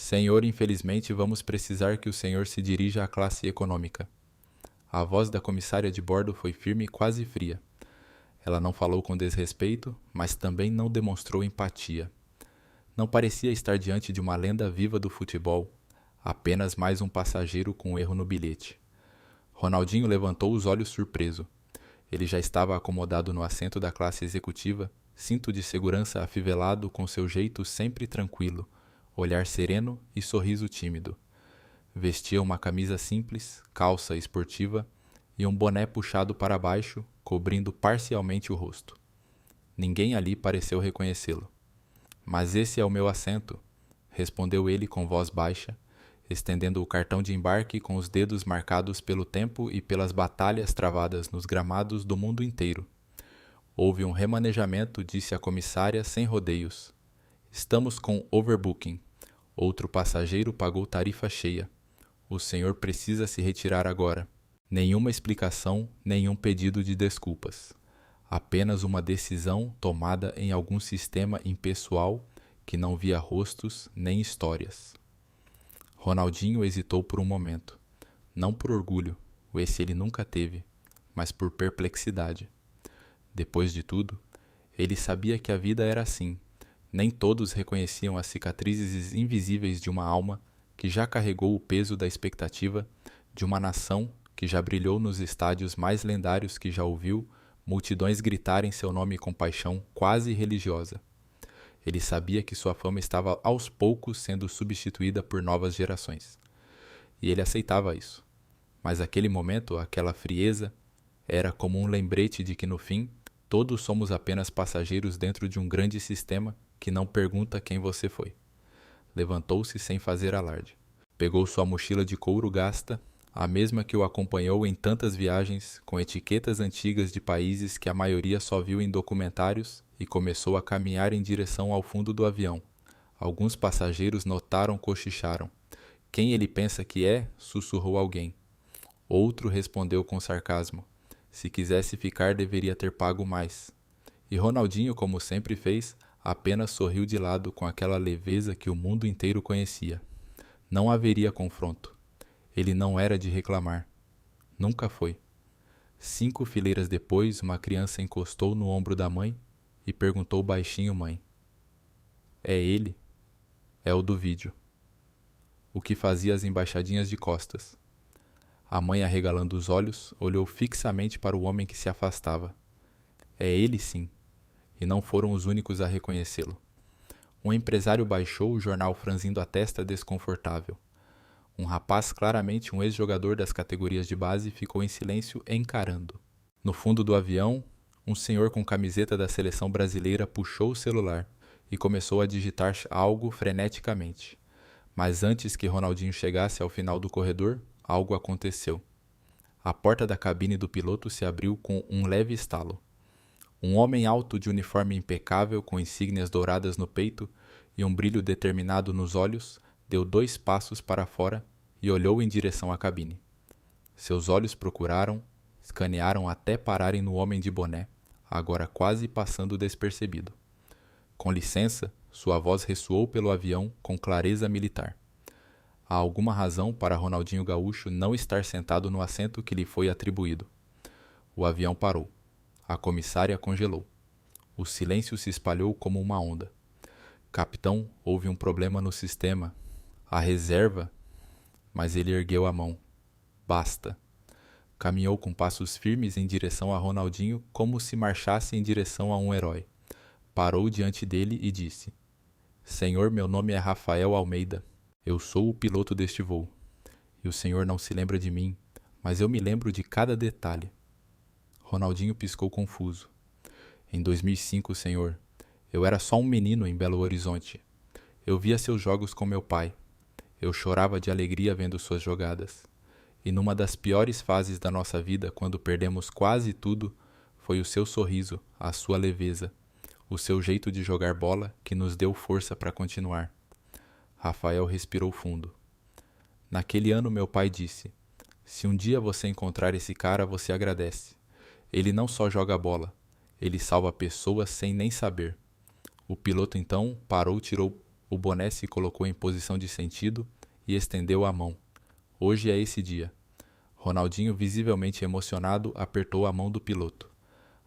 Senhor, infelizmente vamos precisar que o senhor se dirija à classe econômica. A voz da comissária de bordo foi firme e quase fria. Ela não falou com desrespeito, mas também não demonstrou empatia. Não parecia estar diante de uma lenda viva do futebol, apenas mais um passageiro com um erro no bilhete. Ronaldinho levantou os olhos surpreso. Ele já estava acomodado no assento da classe executiva, cinto de segurança afivelado com seu jeito sempre tranquilo, olhar sereno e sorriso tímido. Vestia uma camisa simples, calça esportiva e um boné puxado para baixo, cobrindo parcialmente o rosto. Ninguém ali pareceu reconhecê-lo. Mas esse é o meu assento, respondeu ele com voz baixa, estendendo o cartão de embarque com os dedos marcados pelo tempo e pelas batalhas travadas nos gramados do mundo inteiro. Houve um remanejamento, disse a comissária sem rodeios. Estamos com overbooking. Outro passageiro pagou tarifa cheia. O senhor precisa se retirar agora. Nenhuma explicação, nenhum pedido de desculpas. Apenas uma decisão tomada em algum sistema impessoal que não via rostos nem histórias. Ronaldinho hesitou por um momento. Não por orgulho, esse ele nunca teve, mas por perplexidade. Depois de tudo, ele sabia que a vida era assim. Nem todos reconheciam as cicatrizes invisíveis de uma alma que já carregou o peso da expectativa de uma nação que já brilhou nos estádios mais lendários que já ouviu multidões gritarem seu nome com paixão quase religiosa. Ele sabia que sua fama estava aos poucos sendo substituída por novas gerações. E ele aceitava isso. Mas aquele momento, aquela frieza, era como um lembrete de que no fim, todos somos apenas passageiros dentro de um grande sistema que não pergunta quem você foi. Levantou-se sem fazer alarde. Pegou sua mochila de couro gasta, a mesma que o acompanhou em tantas viagens, com etiquetas antigas de países que a maioria só viu em documentários, e começou a caminhar em direção ao fundo do avião. Alguns passageiros notaram, cochicharam. Quem ele pensa que é? Sussurrou alguém. Outro respondeu com sarcasmo. Se quisesse ficar, deveria ter pago mais. E Ronaldinho, como sempre fez, apenas sorriu de lado com aquela leveza que o mundo inteiro conhecia. Não haveria confronto. Ele não era de reclamar. Nunca foi. 5 fileiras depois, uma criança encostou no ombro da mãe e perguntou baixinho: mãe, é ele? É o do vídeo. O que fazia as embaixadinhas de costas. A mãe, arregalando os olhos, olhou fixamente para o homem que se afastava. É ele sim, e não foram os únicos a reconhecê-lo. Um empresário baixou o jornal franzindo a testa desconfortável. Um rapaz, claramente um ex-jogador das categorias de base, ficou em silêncio encarando. No fundo do avião, um senhor com camiseta da seleção brasileira puxou o celular e começou a digitar algo freneticamente. Mas antes que Ronaldinho chegasse ao final do corredor, algo aconteceu. A porta da cabine do piloto se abriu com um leve estalo. Um homem alto de uniforme impecável, com insígnias douradas no peito e um brilho determinado nos olhos, deu 2 passos para fora e olhou em direção à cabine. Seus olhos procuraram, escanearam até pararem no homem de boné, agora quase passando despercebido. Com licença, sua voz ressoou pelo avião com clareza militar. Há alguma razão para Ronaldinho Gaúcho não estar sentado no assento que lhe foi atribuído. O avião parou. A comissária congelou. O silêncio se espalhou como uma onda. Capitão, houve um problema no sistema. A reserva? Mas ele ergueu a mão. Basta. Caminhou com passos firmes em direção a Ronaldinho, como se marchasse em direção a um herói. Parou diante dele e disse: Senhor, meu nome é Rafael Almeida. Eu sou o piloto deste voo. E o senhor não se lembra de mim, mas eu me lembro de cada detalhe. Ronaldinho piscou confuso. Em 2005, senhor, eu era só um menino em Belo Horizonte. Eu via seus jogos com meu pai. Eu chorava de alegria vendo suas jogadas. E numa das piores fases da nossa vida, quando perdemos quase tudo, foi o seu sorriso, a sua leveza, o seu jeito de jogar bola que nos deu força para continuar. Rafael respirou fundo. Naquele ano meu pai disse: se um dia você encontrar esse cara, você agradece. Ele não só joga bola, ele salva pessoas sem nem saber. O piloto então parou, tirou o boné se colocou em posição de sentido e estendeu a mão. Hoje é esse dia. Ronaldinho, visivelmente emocionado, apertou a mão do piloto.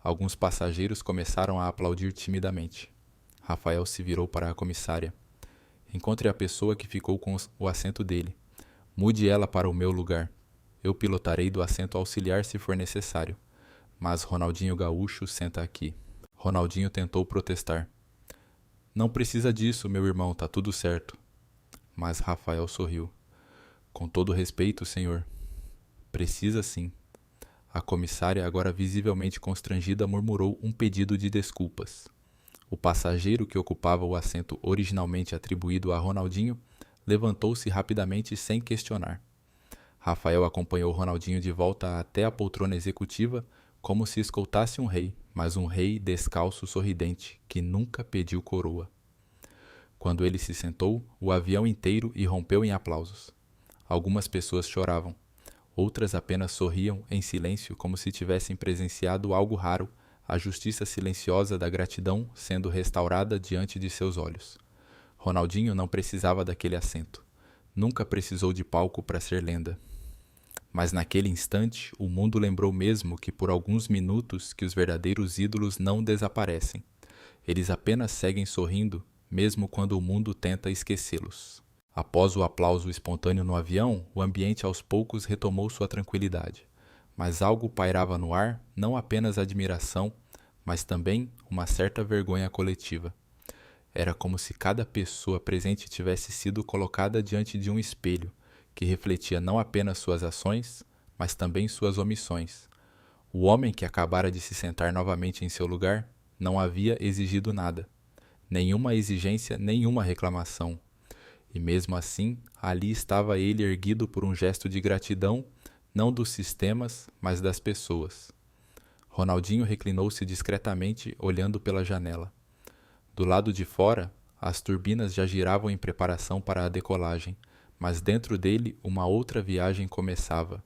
Alguns passageiros começaram a aplaudir timidamente. Rafael se virou para a comissária. Encontre a pessoa que ficou com o assento dele. Mude ela para o meu lugar. Eu pilotarei do assento auxiliar se for necessário. Mas Ronaldinho Gaúcho senta aqui. Ronaldinho tentou protestar. Não precisa disso, meu irmão, tá tudo certo. Mas Rafael sorriu. Com todo respeito, senhor. Precisa sim. A comissária, agora visivelmente constrangida, murmurou um pedido de desculpas. O passageiro que ocupava o assento originalmente atribuído a Ronaldinho levantou-se rapidamente sem questionar. Rafael acompanhou Ronaldinho de volta até a poltrona executiva como se escoltasse um rei, mas um rei descalço sorridente que nunca pediu coroa. Quando ele se sentou, o avião inteiro irrompeu em aplausos. Algumas pessoas choravam. Outras apenas sorriam em silêncio como se tivessem presenciado algo raro, a justiça silenciosa da gratidão sendo restaurada diante de seus olhos. Ronaldinho não precisava daquele assento. Nunca precisou de palco para ser lenda. Mas naquele instante, o mundo lembrou mesmo que por alguns minutos que os verdadeiros ídolos não desaparecem. Eles apenas seguem sorrindo, mesmo quando o mundo tenta esquecê-los. Após o aplauso espontâneo no avião, o ambiente aos poucos retomou sua tranquilidade. Mas algo pairava no ar, não apenas admiração, mas também uma certa vergonha coletiva. Era como se cada pessoa presente tivesse sido colocada diante de um espelho, que refletia não apenas suas ações, mas também suas omissões. O homem que acabara de se sentar novamente em seu lugar não havia exigido nada. Nenhuma exigência, nenhuma reclamação. E mesmo assim, ali estava ele erguido por um gesto de gratidão, não dos sistemas, mas das pessoas. Ronaldinho reclinou-se discretamente, olhando pela janela. Do lado de fora, as turbinas já giravam em preparação para a decolagem, mas dentro dele uma outra viagem começava.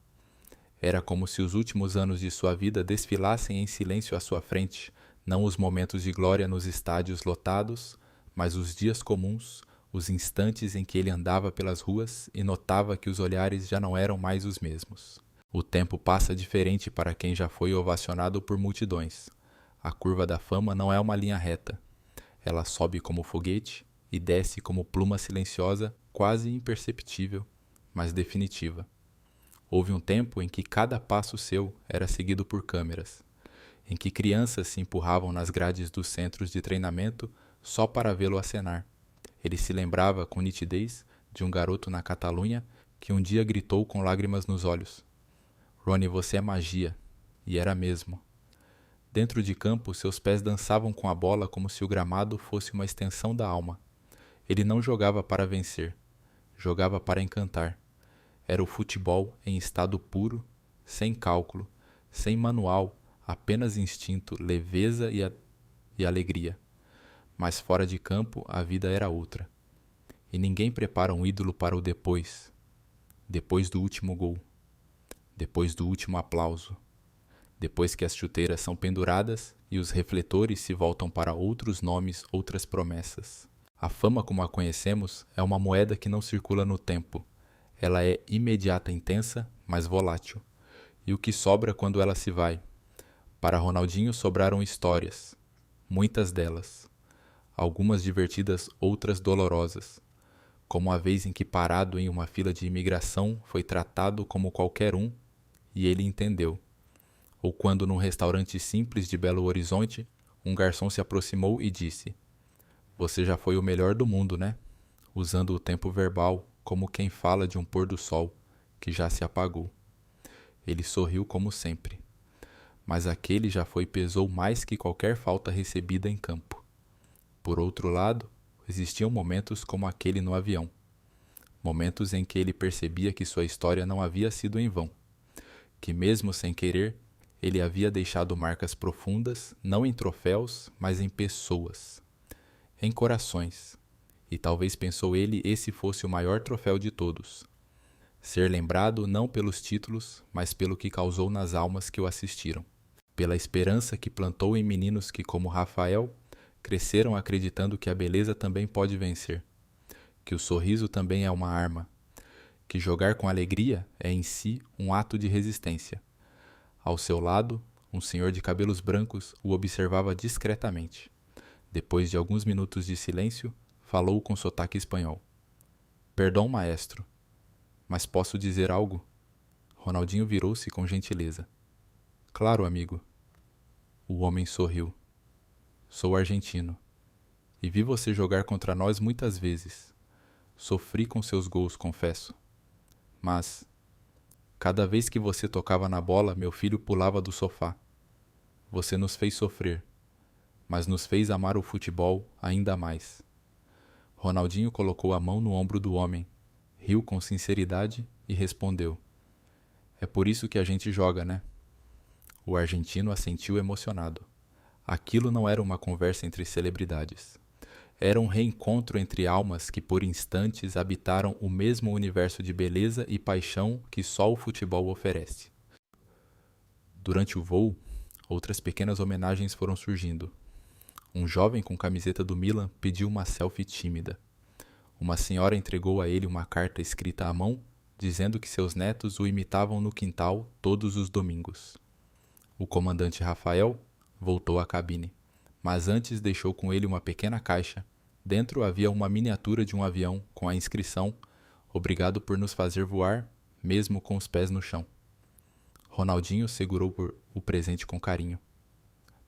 Era como se os últimos anos de sua vida desfilassem em silêncio à sua frente, não os momentos de glória nos estádios lotados, mas os dias comuns, os instantes em que ele andava pelas ruas e notava que os olhares já não eram mais os mesmos. O tempo passa diferente para quem já foi ovacionado por multidões. A curva da fama não é uma linha reta. Ela sobe como foguete e desce como pluma silenciosa, quase imperceptível, mas definitiva. Houve um tempo em que cada passo seu era seguido por câmeras, em que crianças se empurravam nas grades dos centros de treinamento só para vê-lo acenar. Ele se lembrava com nitidez de um garoto na Catalunha que um dia gritou com lágrimas nos olhos: "Ronnie, você é magia." E era mesmo. Dentro de campo, seus pés dançavam com a bola como se o gramado fosse uma extensão da alma. Ele não jogava para vencer, jogava para encantar. Era o futebol em estado puro, sem cálculo, sem manual, apenas instinto, leveza e alegria. Mas fora de campo, a vida era outra. E ninguém prepara um ídolo para o depois. Depois do último gol. Depois do último aplauso. Depois que as chuteiras são penduradas e os refletores se voltam para outros nomes, outras promessas. A fama como a conhecemos é uma moeda que não circula no tempo. Ela é imediata, intensa, mas volátil. E o que sobra quando ela se vai? Para Ronaldinho sobraram histórias. Muitas delas. Algumas divertidas, outras dolorosas. Como a vez em que, parado em uma fila de imigração, foi tratado como qualquer um, e ele entendeu. Ou quando, num restaurante simples de Belo Horizonte, um garçom se aproximou e disse: "Você já foi o melhor do mundo, né?" Usando o tempo verbal, como quem fala de um pôr do sol, que já se apagou. Ele sorriu como sempre. Mas aquele já foi pesou mais que qualquer falta recebida em campo. Por outro lado, existiam momentos como aquele no avião. Momentos em que ele percebia que sua história não havia sido em vão. Que mesmo sem querer, ele havia deixado marcas profundas, não em troféus, mas em pessoas. Em corações. E talvez pensou ele esse fosse o maior troféu de todos. Ser lembrado não pelos títulos, mas pelo que causou nas almas que o assistiram. Pela esperança que plantou em meninos que, como Rafael, cresceram acreditando que a beleza também pode vencer. que o sorriso também é uma arma, que jogar com alegria é em si um ato de resistência. Ao seu lado, um senhor de cabelos brancos o observava discretamente. Depois de alguns minutos de silêncio, falou com sotaque espanhol. Perdão, maestro, mas posso dizer algo? Ronaldinho virou-se com gentileza. Claro, amigo. O homem sorriu. Sou argentino. E vi você jogar contra nós muitas vezes. Sofri com seus gols, confesso. Mas, cada vez que você tocava na bola, meu filho pulava do sofá. Você nos fez sofrer, mas nos fez amar o futebol ainda mais. Ronaldinho colocou a mão no ombro do homem, riu com sinceridade e respondeu. É por isso que a gente joga, né? O argentino assentiu emocionado. Aquilo não era uma conversa entre celebridades. Era um reencontro entre almas que por instantes habitaram o mesmo universo de beleza e paixão que só o futebol oferece. Durante o voo, outras pequenas homenagens foram surgindo. Um jovem com camiseta do Milan pediu uma selfie tímida. Uma senhora entregou a ele uma carta escrita à mão, dizendo que seus netos o imitavam no quintal todos os domingos. O comandante Rafael voltou à cabine, mas antes deixou com ele uma pequena caixa. Dentro havia uma miniatura de um avião com a inscrição Obrigado por nos fazer voar, mesmo com os pés no chão. Ronaldinho segurou o presente com carinho.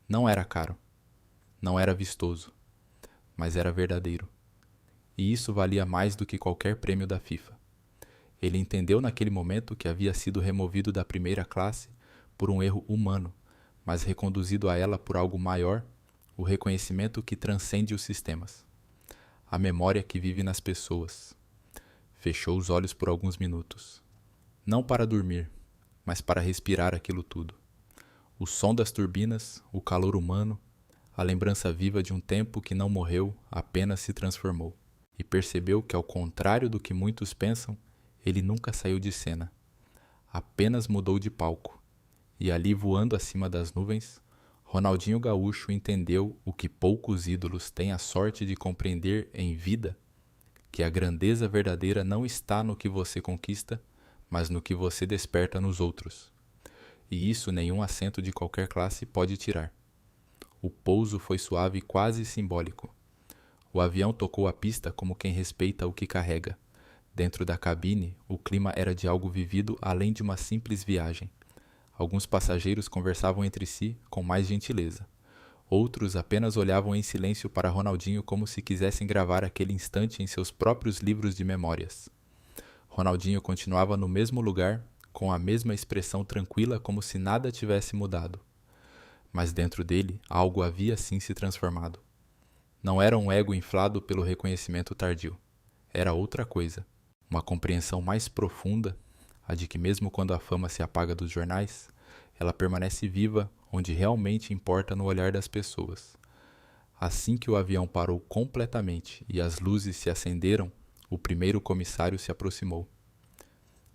Não era caro, não era vistoso, mas era verdadeiro. E isso valia mais do que qualquer prêmio da FIFA. Ele entendeu naquele momento que havia sido removido da primeira classe por um erro humano, mas reconduzido a ela por algo maior, o reconhecimento que transcende os sistemas. A memória que vive nas pessoas. Fechou os olhos por alguns minutos. Não para dormir, mas para respirar aquilo tudo. O som das turbinas, o calor humano, a lembrança viva de um tempo que não morreu, apenas se transformou. E percebeu que, ao contrário do que muitos pensam, ele nunca saiu de cena. Apenas mudou de palco. E ali, voando acima das nuvens, Ronaldinho Gaúcho entendeu o que poucos ídolos têm a sorte de compreender em vida, que a grandeza verdadeira não está no que você conquista, mas no que você desperta nos outros. E isso nenhum assento de qualquer classe pode tirar. O pouso foi suave e quase simbólico. O avião tocou a pista como quem respeita o que carrega. Dentro da cabine, o clima era de algo vivido além de uma simples viagem. Alguns passageiros conversavam entre si com mais gentileza. Outros apenas olhavam em silêncio para Ronaldinho como se quisessem gravar aquele instante em seus próprios livros de memórias. Ronaldinho continuava no mesmo lugar, com a mesma expressão tranquila como se nada tivesse mudado. Mas dentro dele, algo havia sim se transformado. Não era um ego inflado pelo reconhecimento tardio. Era outra coisa. Uma compreensão mais profunda, a de que mesmo quando a fama se apaga dos jornais, ela permanece viva onde realmente importa no olhar das pessoas. Assim que o avião parou completamente e as luzes se acenderam, o primeiro comissário se aproximou.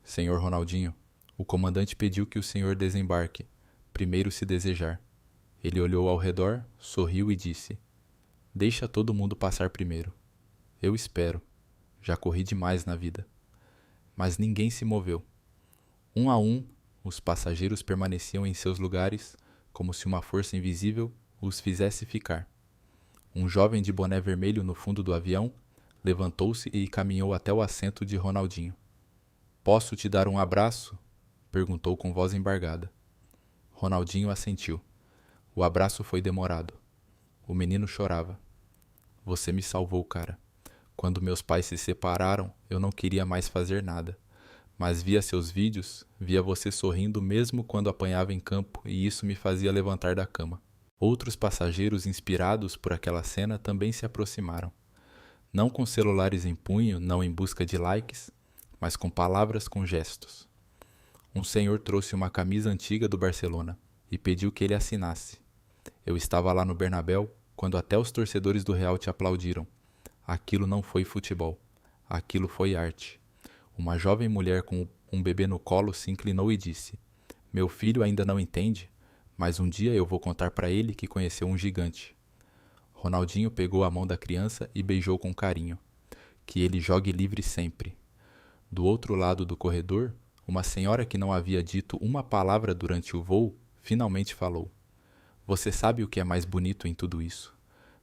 Senhor Ronaldinho, o comandante pediu que o senhor desembarque, primeiro se desejar. Ele olhou ao redor, sorriu e disse: Deixa todo mundo passar primeiro. Eu espero. Já corri demais na vida. Mas ninguém se moveu. Um a um, os passageiros permaneciam em seus lugares, como se uma força invisível os fizesse ficar. Um jovem de boné vermelho no fundo do avião levantou-se e caminhou até o assento de Ronaldinho. Posso te dar um abraço? Perguntou com voz embargada. Ronaldinho assentiu. O abraço foi demorado. O menino chorava. Você me salvou, cara. Quando meus pais se separaram, eu não queria mais fazer nada. Mas via seus vídeos, via você sorrindo mesmo quando apanhava em campo e isso me fazia levantar da cama. Outros passageiros inspirados por aquela cena também se aproximaram. Não com celulares em punho, não em busca de likes, mas com palavras, com gestos. Um senhor trouxe uma camisa antiga do Barcelona e pediu que ele assinasse. Eu estava lá no Bernabéu quando até os torcedores do Real te aplaudiram. Aquilo não foi futebol. Aquilo foi arte. Uma jovem mulher com um bebê no colo se inclinou e disse: Meu filho ainda não entende, mas um dia eu vou contar para ele que conheceu um gigante. Ronaldinho pegou a mão da criança e beijou com carinho. Que ele jogue livre sempre. Do outro lado do corredor, uma senhora que não havia dito uma palavra durante o voo, finalmente falou. Você sabe o que é mais bonito em tudo isso?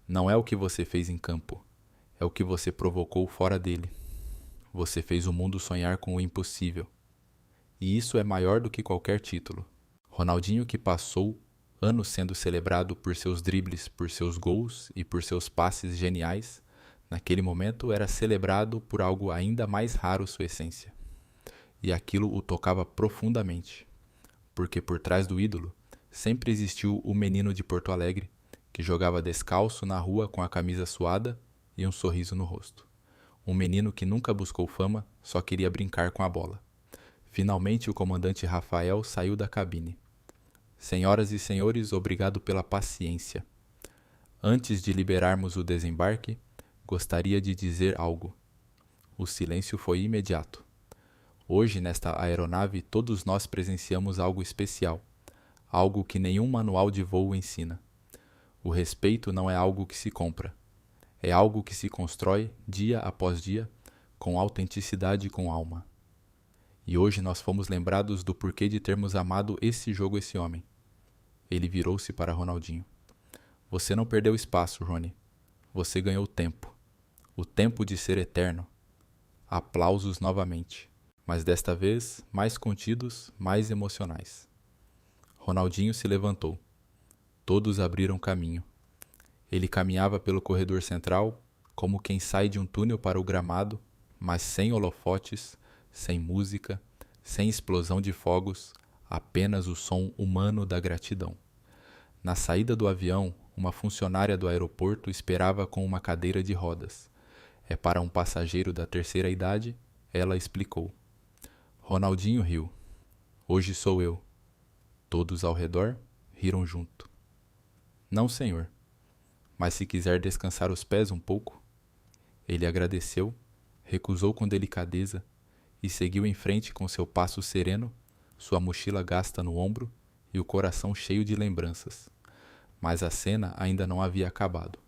Não é o que você fez em campo, é o que você provocou fora dele. Você fez o mundo sonhar com o impossível. E isso é maior do que qualquer título. Ronaldinho, que passou anos sendo celebrado por seus dribles, por seus gols e por seus passes geniais, naquele momento era celebrado por algo ainda mais raro, sua essência. E aquilo o tocava profundamente, porque por trás do ídolo sempre existiu o menino de Porto Alegre, que jogava descalço na rua com a camisa suada e um sorriso no rosto. Um menino que nunca buscou fama, só queria brincar com a bola. Finalmente o comandante Rafael saiu da cabine. Senhoras e senhores, obrigado pela paciência. Antes de liberarmos o desembarque, gostaria de dizer algo. O silêncio foi imediato. Hoje, nesta aeronave, todos nós presenciamos algo especial, algo que nenhum manual de voo ensina. O respeito não é algo que se compra. É algo que se constrói, dia após dia, com autenticidade e com alma. E hoje nós fomos lembrados do porquê de termos amado esse jogo, esse homem. Ele virou-se para Ronaldinho. Você não perdeu espaço, Rony. Você ganhou tempo. O tempo de ser eterno. Aplausos novamente. Mas desta vez, mais contidos, mais emocionais. Ronaldinho se levantou. Todos abriram caminho. Ele caminhava pelo corredor central, como quem sai de um túnel para o gramado, mas sem holofotes, sem música, sem explosão de fogos, apenas o som humano da gratidão. Na saída do avião, uma funcionária do aeroporto esperava com uma cadeira de rodas. É para um passageiro da terceira idade, ela explicou. Ronaldinho riu. Hoje sou eu. Todos ao redor riram junto. Não, senhor. Mas se quiser descansar os pés um pouco. Ele agradeceu, recusou com delicadeza e seguiu em frente com seu passo sereno, sua mochila gasta no ombro e o coração cheio de lembranças. Mas a cena ainda não havia acabado.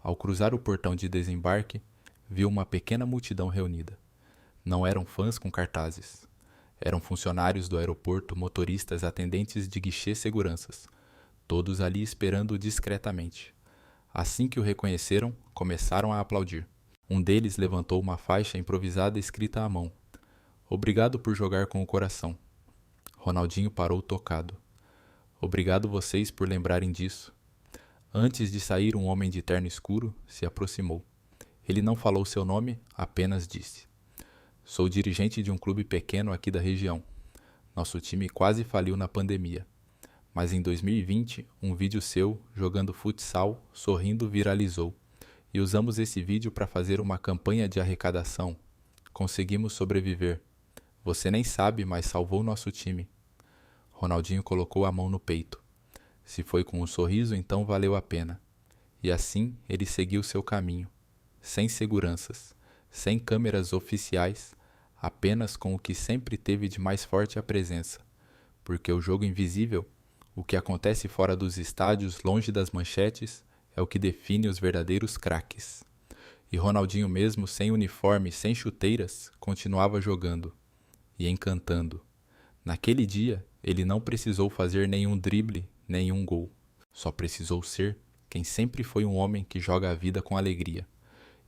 Ao cruzar o portão de desembarque, viu uma pequena multidão reunida. Não eram fãs com cartazes. Eram funcionários do aeroporto, motoristas, atendentes de guichê, seguranças. Todos ali esperando discretamente. Assim que o reconheceram, começaram a aplaudir. Um deles levantou uma faixa improvisada escrita à mão. Obrigado por jogar com o coração. Ronaldinho parou tocado. Obrigado vocês por lembrarem disso. Antes de sair, um homem de terno escuro se aproximou. Ele não falou seu nome, apenas disse. Sou dirigente de um clube pequeno aqui da região. Nosso time quase faliu na pandemia. Mas em 2020, um vídeo seu, jogando futsal, sorrindo, viralizou. E usamos esse vídeo para fazer uma campanha de arrecadação. Conseguimos sobreviver. Você nem sabe, mas salvou nosso time. Ronaldinho colocou a mão no peito. Se foi com um sorriso, então valeu a pena. E assim ele seguiu seu caminho. Sem seguranças, sem câmeras oficiais, apenas com o que sempre teve de mais forte a presença. Porque o jogo invisível, o que acontece fora dos estádios, longe das manchetes, é o que define os verdadeiros craques. E Ronaldinho mesmo, sem uniforme, sem chuteiras, continuava jogando e encantando. Naquele dia, ele não precisou fazer nenhum drible, nenhum gol. Só precisou ser quem sempre foi um homem que joga a vida com alegria.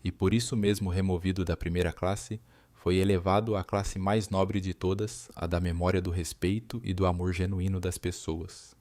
E por isso mesmo, removido da primeira classe, foi elevado à classe mais nobre de todas, a da memória do respeito e do amor genuíno das pessoas.